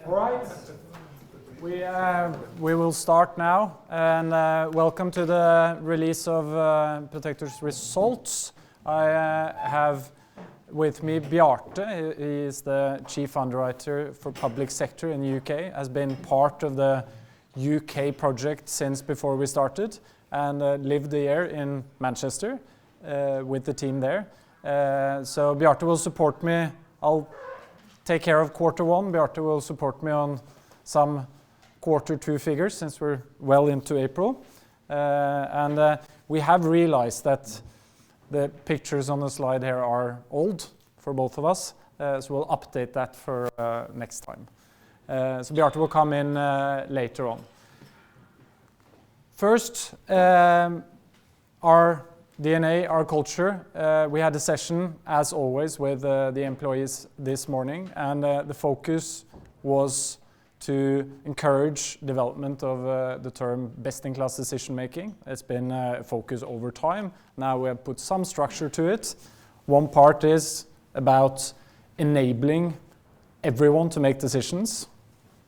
All right, we will start now, and welcome to the release of Protector's results. I have with me Bjarte. He is the chief underwriter for public sector in the UK, has been part of the UK project since before we started, and lived a year in Manchester with the team there. So Bjarte will support me. I'll take care of quarter one. Bjarte will support me on some quarter two figures since we're well into April. And we have realized that the pictures on the slide here are old for both of us, so we'll update that for next time. So Bjarte will come in later on. First, our DNA, our culture. We had a session, as always, with the employees this morning, and the focus was to encourage development of the term best-in-class decision-making. It's been a focus over time. Now we have put some structure to it. One part is about enabling everyone to make decisions,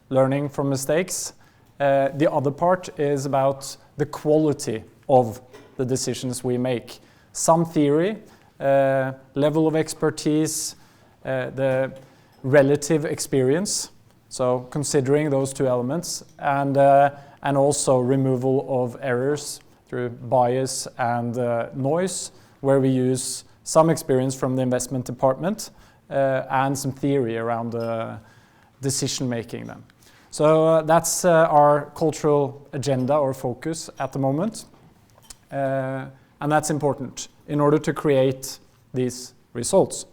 learning from mistakes. The other part is about the quality of the decisions we make. Some theory, level of expertise, the relative experience, so considering those two elements, and also removal of errors through bias and noise, where we use some experience from the investment department and some theory around decision making then. So that's our cultural agenda or focus at the moment. And that's important in order to create these results.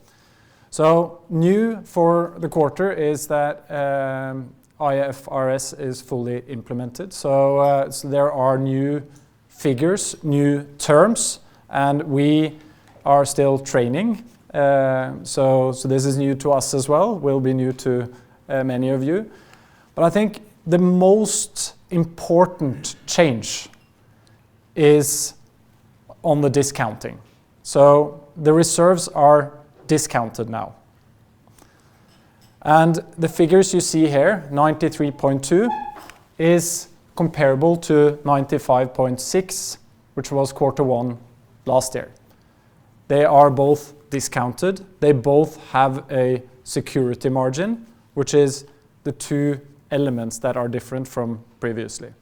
So new for the quarter is that IFRS is fully implemented. So there are new figures, new terms, and we are still training. So this is new to us as well, will be new to many of you. But I think the most important change is on the discounting. So the reserves are discounted now. And the figures you see here, 93.2, is comparable to 95.6, which was quarter one last year. They are both discounted. They both have a security margin, which is the two elements that are different from previously.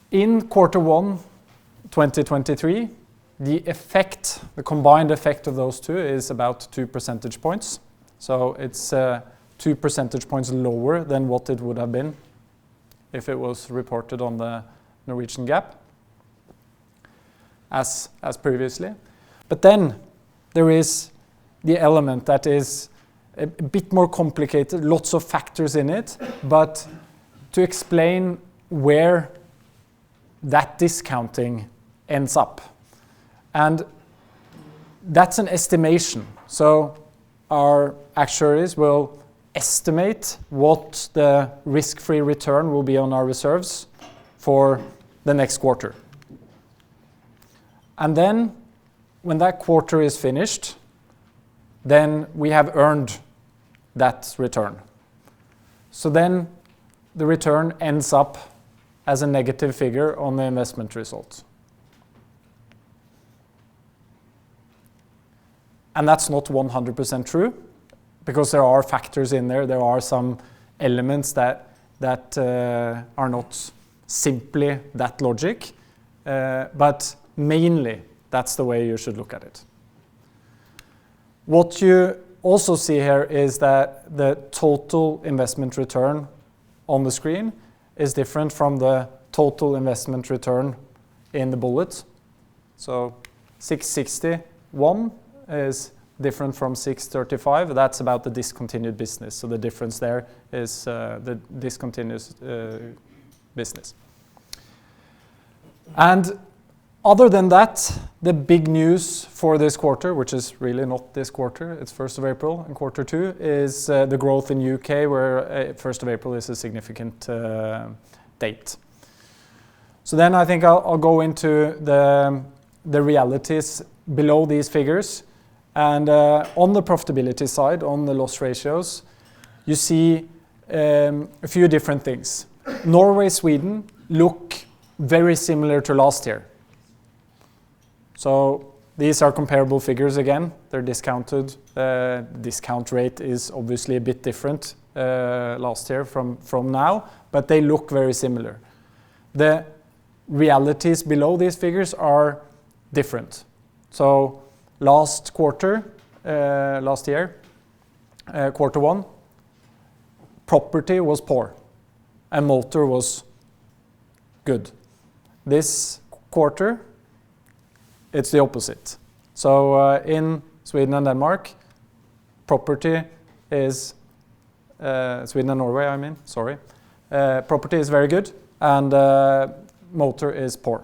In quarter one 2023, the combined effect of those two is about 2 percentage points. So it's 2 percentage points lower than what it would have been if it was reported on the Norwegian GAAP as previously. But then there is the element that is a bit more complicated, lots of factors in it, but to explain where that discounting ends up. And that's an estimation. So our actuaries will estimate what the risk-free return will be on our reserves for the next quarter. And then when that quarter is finished, then we have earned that return. So then the return ends up as a negative figure on the investment result. And that's not 100% true, because there are factors in there. There are some elements that are not simply that logic, but mainly that's the way you should look at it. What you also see here is that the total investment return on the screen is different from the total investment return in the bullet. So 661 is different from 635. That's about the discontinued business. So the difference there is the discontinuous business. And other than that, the big news for this quarter, which is really not this quarter, it's 1st of April and quarter two, is the growth in UK, where 1st of April is a significant date. So then I think I'll go into the realities below these figures. And on the profitability side, on the loss ratios, you see a few different things. Norway, Sweden look very similar to last year. So these are comparable figures again. They're discounted. Discount rate is obviously a bit different last year from now, but they look very similar. The realities below these figures are different. So last quarter, last year, quarter one, property was poor and motor was good. This quarter, it's the opposite. So in Sweden and Denmark, property is, Sweden and Norway, I mean, sorry. Property is very good and motor is poor.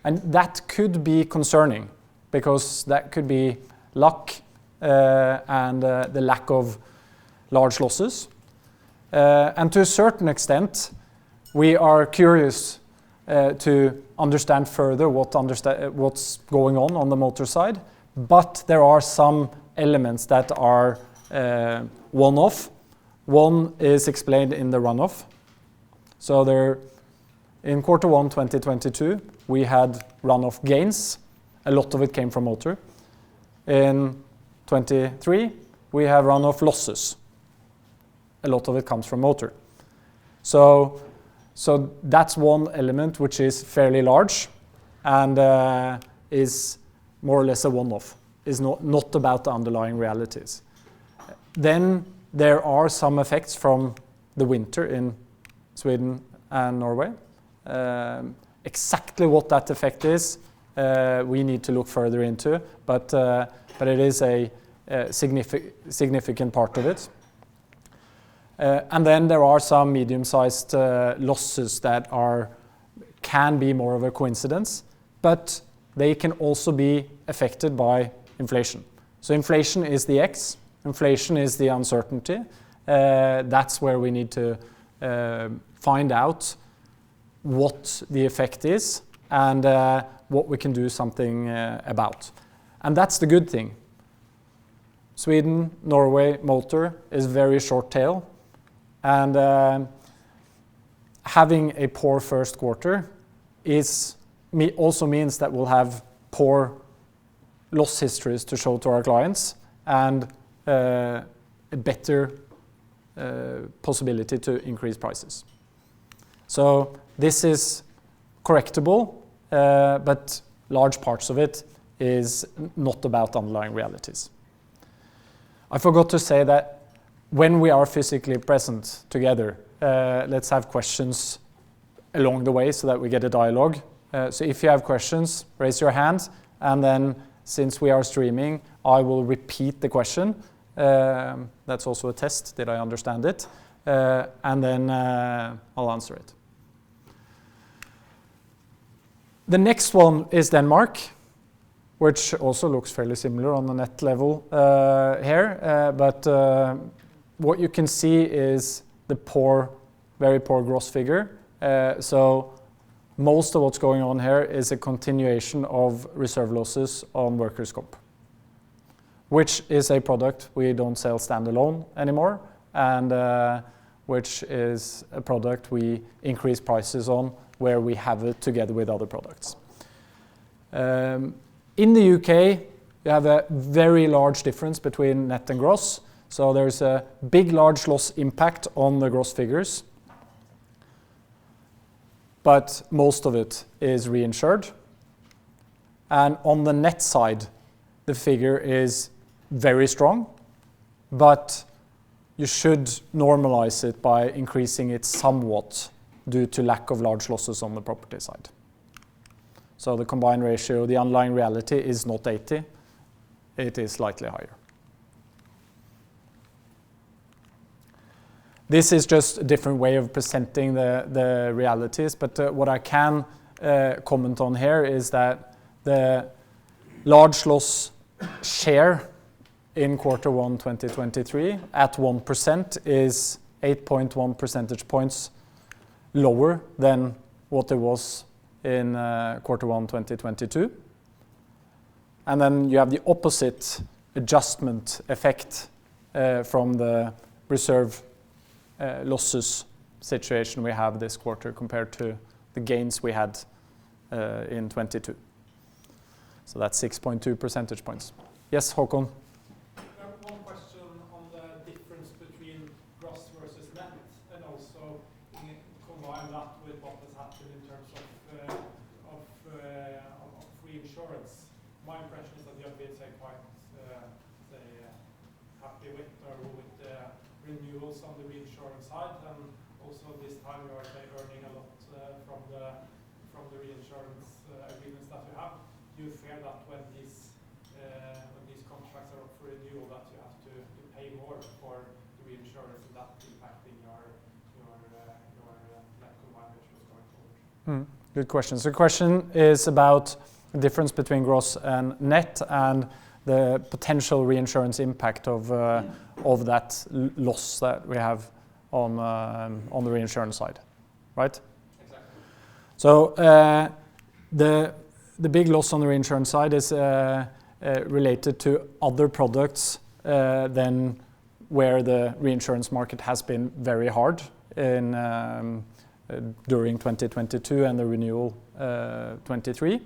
And that could be concerning because that could be luck and the lack of large losses. And to a certain extent, we are curious to understand further what's going on the motor side, but there are some elements that are one-off. One is explained in the runoff. So there, in quarter one 2022, we had runoff gains. A lot of it came from motor. In 23, we have runoff losses. A lot of it comes from motor. So that's one element which is fairly large and is more or less a one-off, is not about the underlying realities. Then there are some effects from the winter in Sweden and Norway. Exactly what that effect is, we need to look further into, but it is a significant part of it. And then there are some medium-sized losses that can be more of a coincidence, but they can also be affected by inflation. So inflation is the X, inflation is the uncertainty. That's where we need to find out what the effect is and what we can do something about. And that's the good thing. Sweden, Norway, motor is very short tail. And having a poor first quarter also means that we'll have poor loss histories to show to our clients and a better possibility to increase prices. So this is correctable, but large parts of it is not about underlying realities. I forgot to say that when we are physically present together, let's have questions along the way so that we get a dialogue. So if you have questions, raise your hand, and then since we are streaming, I will repeat the question. That's also a test, did I understand it? And then I'll answer it. The next one is Denmark, which also looks fairly similar on the net level here, but what you can see is the very poor gross figure. So most of what's going on here is a continuation of reserve losses on workers' comp, which is a product we don't sell standalone anymore, and which is a product we increase prices on where we have it together with other products. In the UK, you have a very large difference between net and gross. So there's a big, large loss impact on the gross figures, but most of it is reinsured. And on the net side, the figure is very strong, but you should normalize it by increasing it somewhat due to lack of large losses on the property side. So the combined ratio, the underlying reality is not 80, it is slightly higher. This is just a different way of presenting the realities, but what I can comment on here is that the large loss share in quarter one 2023 at 1% is 8.1 percentage points lower than what it was in quarter one 2022. And then you have the opposite adjustment effect from the reserve losses situation we have this quarter compared to the gains we had in 22. So that's 6.2 percentage points. Yes, Håkon? One question on the difference between gross versus net, and also combine that with what has happened in terms of reinsurance. My impression is that you have been quite happy with the renewals on the reinsurance side, and also this time you are earning a lot from the reinsurance agreements that you have. Do you fear that when these contracts are up for renewal, that you have to pay more for the reinsurance, and that impacting your net combined ratios going forward? Good question. So the question is about the difference between gross and net and the potential reinsurance impact of that loss that we have on the reinsurance side, right? Exactly. So the big loss on the reinsurance side is related to other products than where the reinsurance market has been very hard in during 2022 and the renewal 23,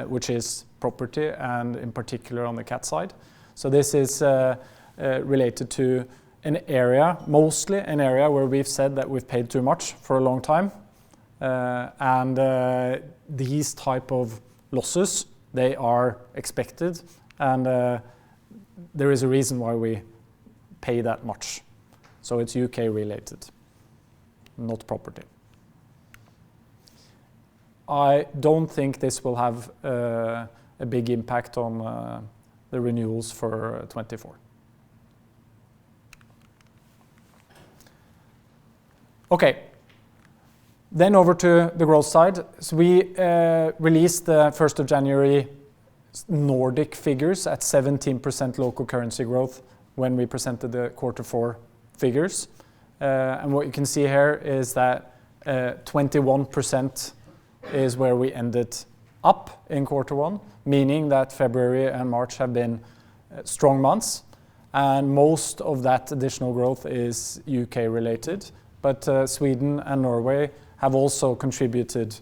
which is property and in particular on the cat side. So this is related to an area, mostly an area where we've said that we've paid too much for a long time. And these type of losses, they are expected, and there is a reason why we pay that much. So it's UK related, not property. I don't think this will have a big impact on the renewals for 24. Okay, then over to the growth side. So we released the 1st of January Nordic figures at 17% local currency growth when we presented the Q4 figures. And what you can see here is that 21% is where we ended up in Q1, meaning that February and March have been strong months. And most of that additional growth is UK related, but Sweden and Norway have also contributed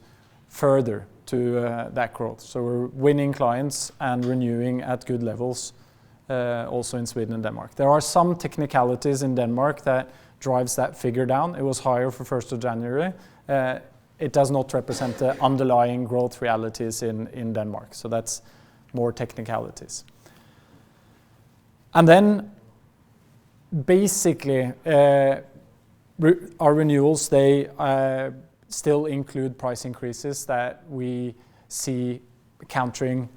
further to that growth. So we're winning clients and renewing at good levels also in Sweden and Denmark. There are some technicalities in Denmark that drives that figure down. It was higher for 1st of January. It does not represent the underlying growth realities in Denmark. So that's more technicalities. And then basically our renewals, they still include price increases that we see countering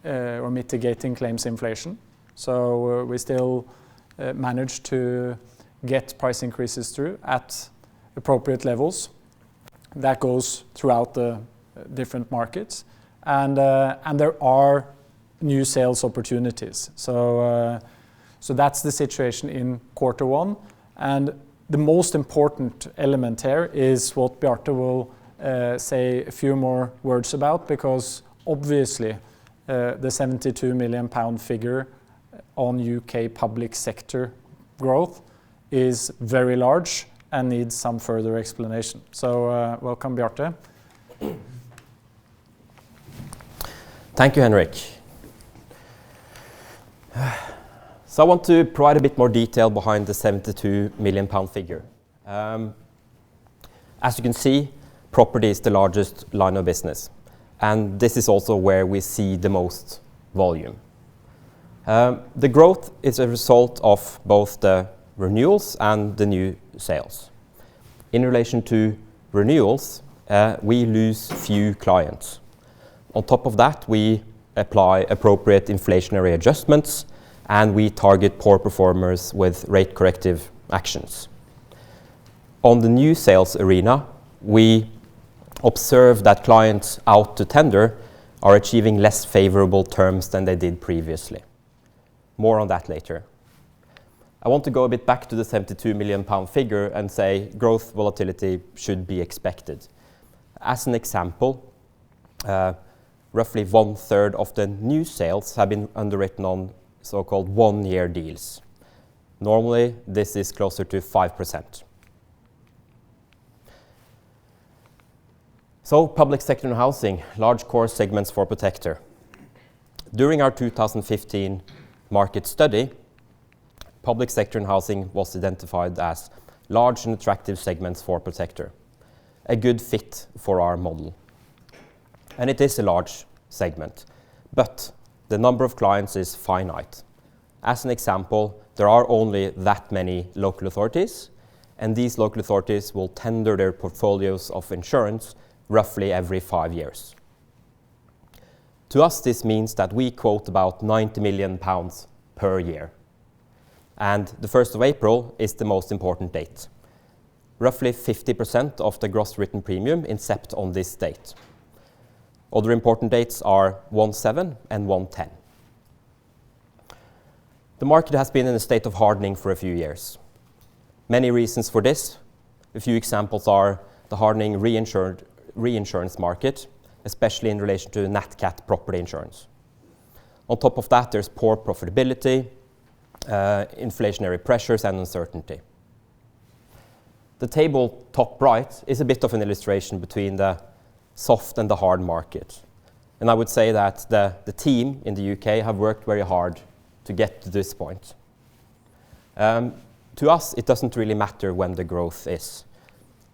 or mitigating claims inflation. So we still manage to get price increases through at appropriate levels. That goes throughout the different markets. And there are new sales opportunities. So that's the situation in Q1. And the most important element here is what Bjarte will say a few more words about, because obviously the £72 million figure on UK public sector growth is very large and needs some further explanation. So welcome, Bjarte. Thank you, Henrik. So I want to provide a bit more detail behind the £72 million figure. As you can see, property is the largest line of business, and this is also where we see the most volume. The growth is a result of both the renewals and the new sales. In relation to renewals, we lose few clients. On top of that, we apply appropriate inflationary adjustments, and we target poor performers with rate corrective actions. On the new sales arena, we observe that clients out to tender are achieving less favorable terms than they did previously. More on that later. I want to go a bit back to the £72 million figure and say growth volatility should be expected. As an example, roughly 1/3 of the new sales have been underwritten on so-called one-year deals. Normally, this is closer to 5%. So, public sector and housing, large core segments for Protector. During our 2015 market study, public sector and housing was identified as large and attractive segments for Protector, a good fit for our model. And it is a large segment, but the number of clients is finite. As an example, there are only that many local authorities, and these local authorities will tender their portfolios of insurance roughly every 5 years. To us, this means that we quote about £90 million per year. And the 1st of April is the most important date. Roughly 50% of the gross written premium incept on this date. Other important dates are 1/7 and 1/10. The market has been in a state of hardening for a few years. Many reasons for this. A few examples are the hardening reinsurance market, especially in relation to Nat Cat property insurance. On top of that, there's poor profitability, inflationary pressures, and uncertainty. The table top right is a bit of an illustration between the soft and the hard market. And I would say that the team in the UK have worked very hard to get to this point. To us, it doesn't really matter when the growth is.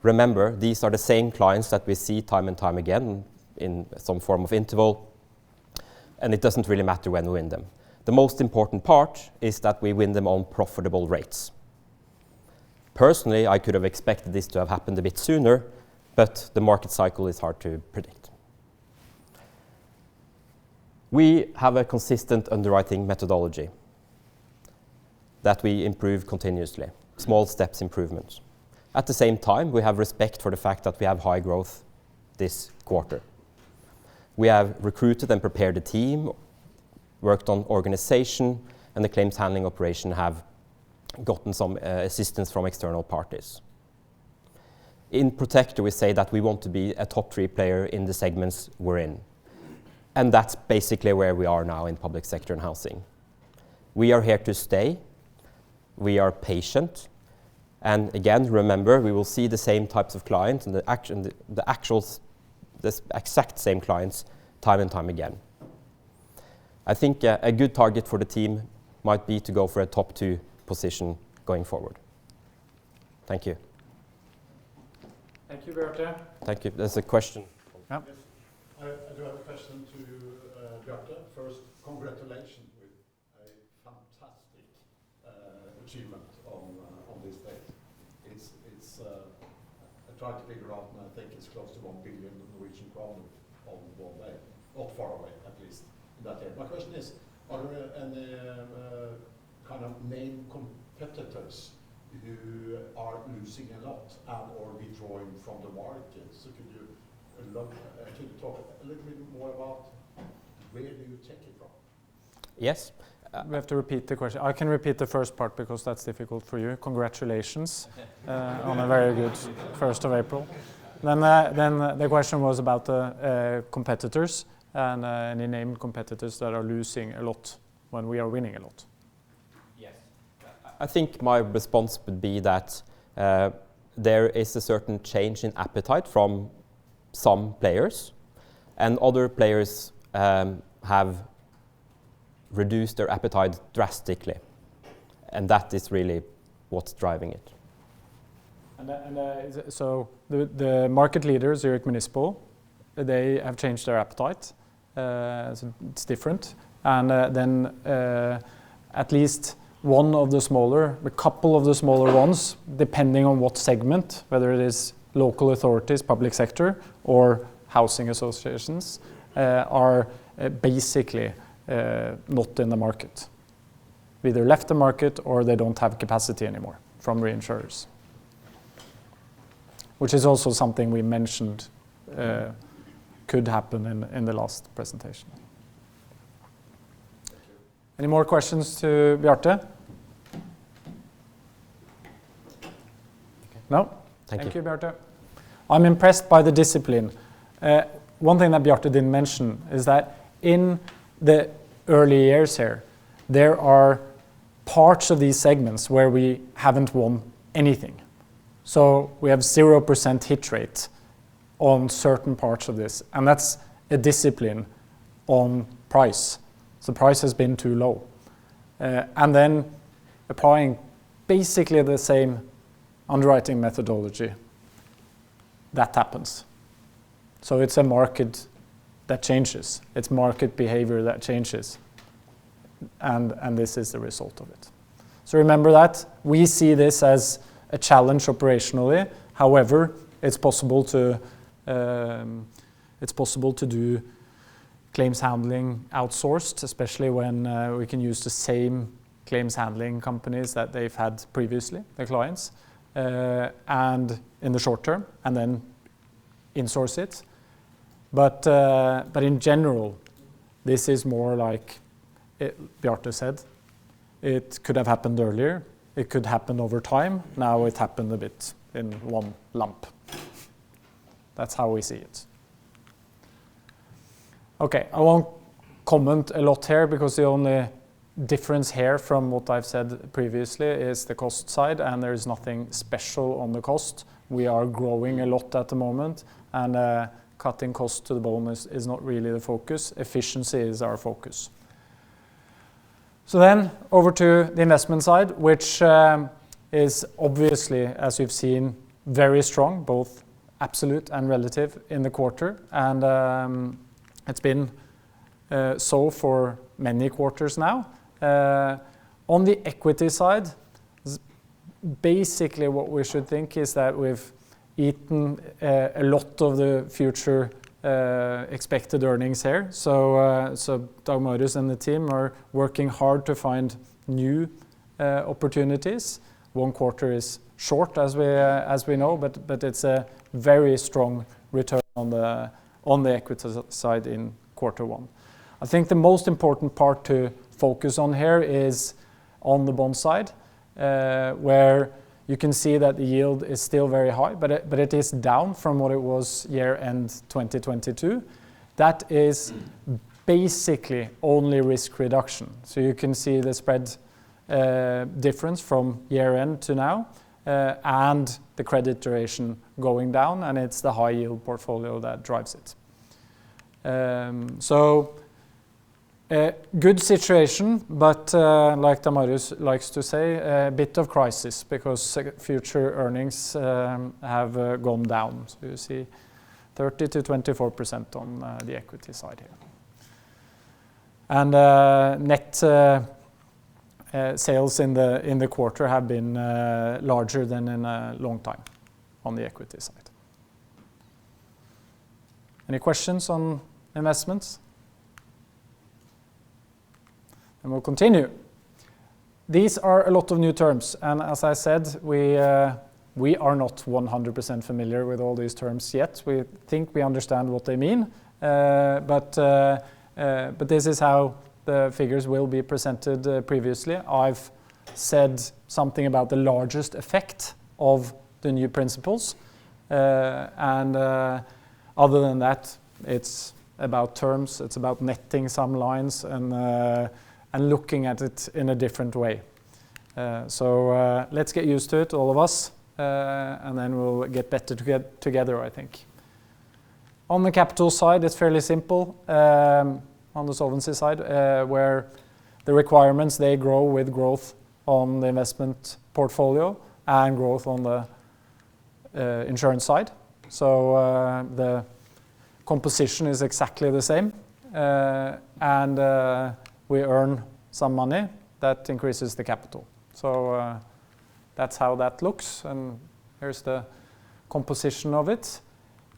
Remember, these are the same clients that we see time and time again in some form of interval, and it doesn't really matter when we win them. The most important part is that we win them on profitable rates. Personally, I could have expected this to have happened a bit sooner, but the market cycle is hard to predict. We have a consistent underwriting methodology that we improve continuously, small steps improvements. At the same time, we have respect for the fact that we have high growth this quarter. We have recruited and prepared a team, worked on organization, and the claims handling operation have gotten some assistance from external parties. In Protector, we say that we want to be a top 3 player in the segments we're in. And that's basically where we are now in public sector and housing. We are here to stay. We are patient. And again, remember, we will see the same types of clients and the exact same clients time and time again. I think a good target for the team might be to go for a top 2 position going forward. Thank you. Thank you, Bjarte. Thank you. There's a question. Yeah. Yes. I do have a question to Bjarte. First, congratulations with a fantastic achievement on this date. I tried to figure out, and I think it's close to 1 billion Norwegian kroner on one day, not far away, at least in that area. My question is, are there any kind of main competitors who are losing a lot and or withdrawing from the market? So could you talk a little bit more about where do you take it from? Yes. We have to repeat the question. I can repeat the first part because that's difficult for you. Congratulations on a very good 1st of April. Then the question was about the competitors and any named competitors that are losing a lot when we are winning a lot. Yes. I think my response would be that there is a certain change in appetite from some players, and other players have reduced their appetite drastically, and that is really what's driving it. So the market leader, Zurich Municipal, they have changed their appetite. So it's different, and then at least a couple of the smaller ones, depending on what segment, whether it is local authorities, public sector, or housing associations, are basically not in the market. Either left the market or they don't have capacity anymore from reinsurers. Which is also something we mentioned could happen in the last presentation. Any more questions to Bjarte? No? Thank you, Bjarte. I'm impressed by the discipline. One thing that Bjarte didn't mention is that in the early years here, there are parts of these segments where we haven't won anything. So we have 0% hit rate on certain parts of this, and that's a discipline on price. So price has been too low. And then applying basically the same underwriting methodology, that happens. So it's a market that changes. It's market behavior that changes. And this is the result of it. So remember that. We see this as a challenge operationally. However, it's possible to do claims handling outsourced, especially when we can use the same claims handling companies that they've had previously, the clients, and in the short term, and then insource it. But in general, this is more like Bjarte said. It could have happened earlier. It could happen over time. Now it happened a bit in one lump. That's how we see it. Okay, I won't comment a lot here because the only difference here from what I've said previously is the cost side, and there is nothing special on the cost. We are growing a lot at the moment, and cutting costs to the bone is not really the focus. Efficiency is our focus. So then over to the investment side, which is obviously, as you've seen, very strong, both absolute and relative in the quarter. And it's been so for many quarters now. On the equity side, basically what we should think is that we've eaten a lot of the future expected earnings here. So Dag Marius and the team are working hard to find new opportunities. One quarter is short, as we know, but it's a very strong return on the equity side in quarter one. I think the most important part to focus on here is on the bond side, where you can see that the yield is still very high, but it is down from what it was year-end 2022. That is basically only risk reduction. So you can see the spread difference from year-end to now, and the credit duration going down, and it's the high yield portfolio that drives it. So a good situation, but like Marius likes to say, a bit of crisis because future earnings have gone down. So you see 30 to 24% on the equity side here. And net sales in the quarter have been larger than in a long time on the equity side. Any questions on investments? And we'll continue. These are a lot of new terms, and as I said, we are not 100% familiar with all these terms yet. We think we understand what they mean, but this is how the figures will be presented previously. I've said something about the largest effect of the new principles, and other than that, it's about terms, it's about netting some lines and looking at it in a different way. So let's get used to it, all of us, and then we'll get better together, I think. On the capital side, it's fairly simple. On the solvency side, where the requirements, they grow with growth on the investment portfolio and growth on the insurance side. So the composition is exactly the same, and we earn some money that increases the capital. So that's how that looks, and here's the composition of it.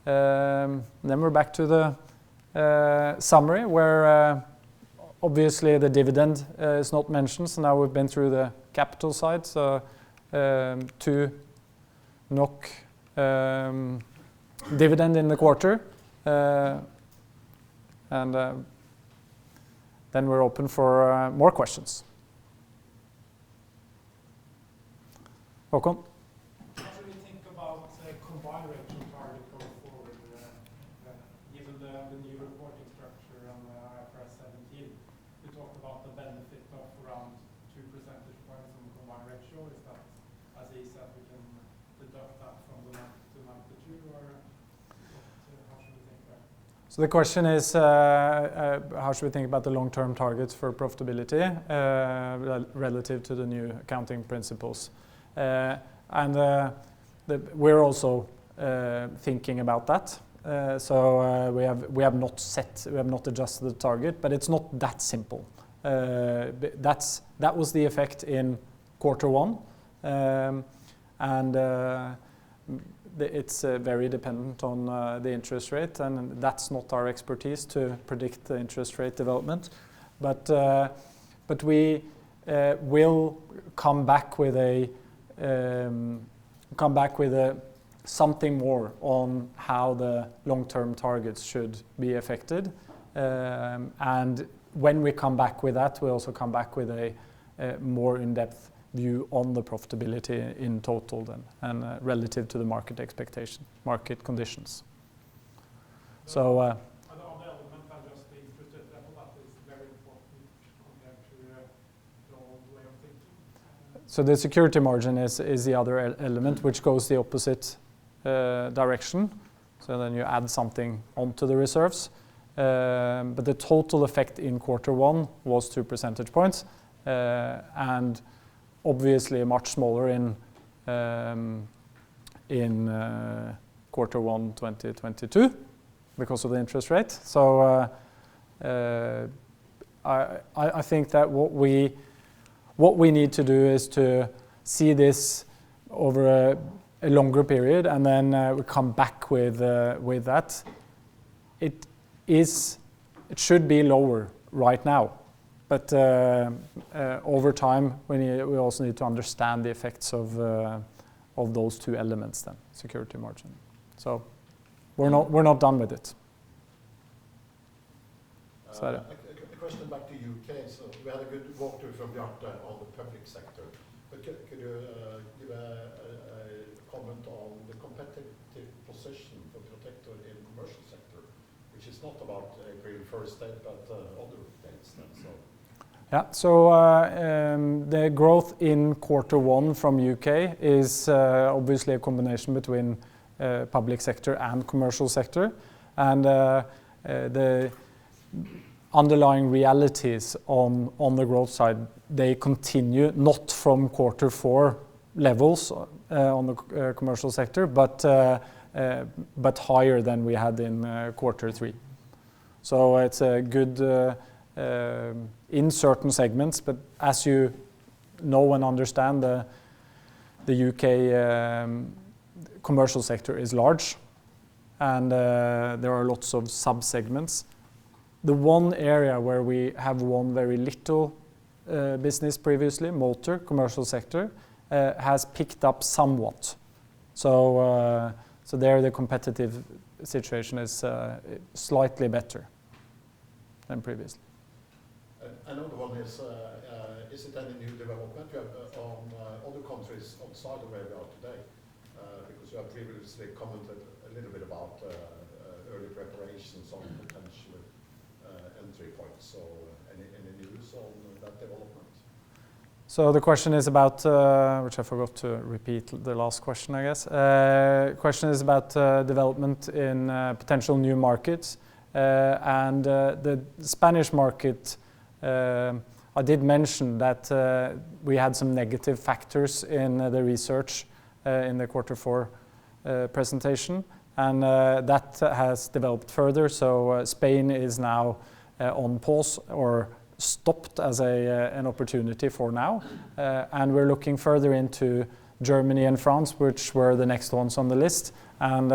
Then we're back to the summary, where obviously the dividend is not mentioned. So now we've been through the capital side. So 2 NOK dividend in the quarter, and then we're open for more questions. Håkon? How should we think about combined ratio target going forward, given the new reporting structure and IFRS 17? You talked about the benefit of around 2 percentage points on the combined ratio. Is that as easy as we can deduct that from the 92, or? So the question is, how should we think about the long-term targets for profitability relative to the new accounting principles? We're also thinking about that. We have not adjusted the target, but it's not that simple. That was the effect in Q1, it's very dependent on the interest rate, and that's not our expertise to predict the interest rate development. But we will come back with something more on how the long-term targets should be affected. And when we come back with that, we also come back with a more in-depth view on the profitability in total then, and relative to the market expectation, market conditions. So on the element and just the interest rate level, that is very important compared to the old way of thinking. So the security margin is the other element which goes the opposite direction. So then you add something onto the reserves. But the total effect in Q1 was 2 percentage points, and obviously much smaller in Q1 2022 because of the interest rate. So I think that what we need to do is to see this over a longer period, and then we come back with that. It should be lower right now. But over time, we also need to understand the effects of those two elements then, security margin. So we're not done with it. A question back to UK. So we had a good walkthrough from Bjarte on the public sector. But could you give a comment on the competitive position for Protector in commercial sector, which is not about April 1st date, but other dates then? So. Yeah, so the growth in Q1 from UK is obviously a combination between public sector and commercial sector, and the underlying realities on the growth side, they continue not from Q4 levels on the commercial sector, but higher than we had in Q3. So it's a good in certain segments, but as you know and understand, the UK commercial sector is large, and there are lots of sub-segments. The one area where we have won very little business previously, motor, commercial sector, has picked up somewhat. So there the competitive situation is slightly better than previously. Another one is it any new development you have on other countries outside of where we are today? Because you have previously commented a little bit about early preparations on potential entry points. So any news on that development? So the question is about, which I forgot to repeat the last question, I guess. Question is about development in potential new markets. And the Spanish market, I did mention that we had some negative factors in the research in the Q4 presentation, and that has developed further. So Spain is now on pause or stopped as an opportunity for now, and we're looking further into Germany and France, which were the next ones on the list. And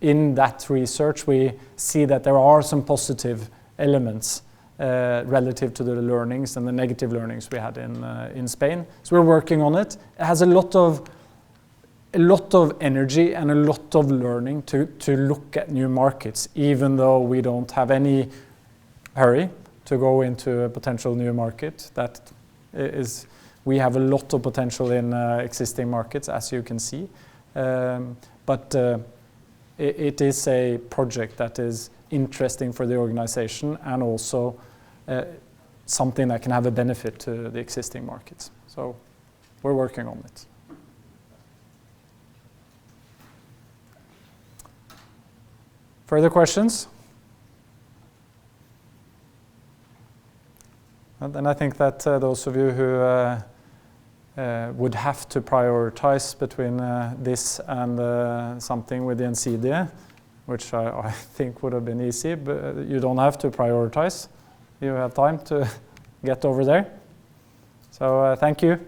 in that research, we see that there are some positive elements relative to the learnings and the negative learnings we had in Spain. So we're working on it. It has a lot of energy and a lot of learning to look at new markets, even though we don't have any hurry to go into a potential new market. That is, we have a lot of potential in existing markets, as you can see. But it is a project that is interesting for the organization, and also something that can have a benefit to the existing markets. So we're working on it. Further questions? And I think that those of you who would have to prioritize between this and something with the NCD, which I think would have been easy, but you don't have to prioritize. You have time to get over there. So thank you.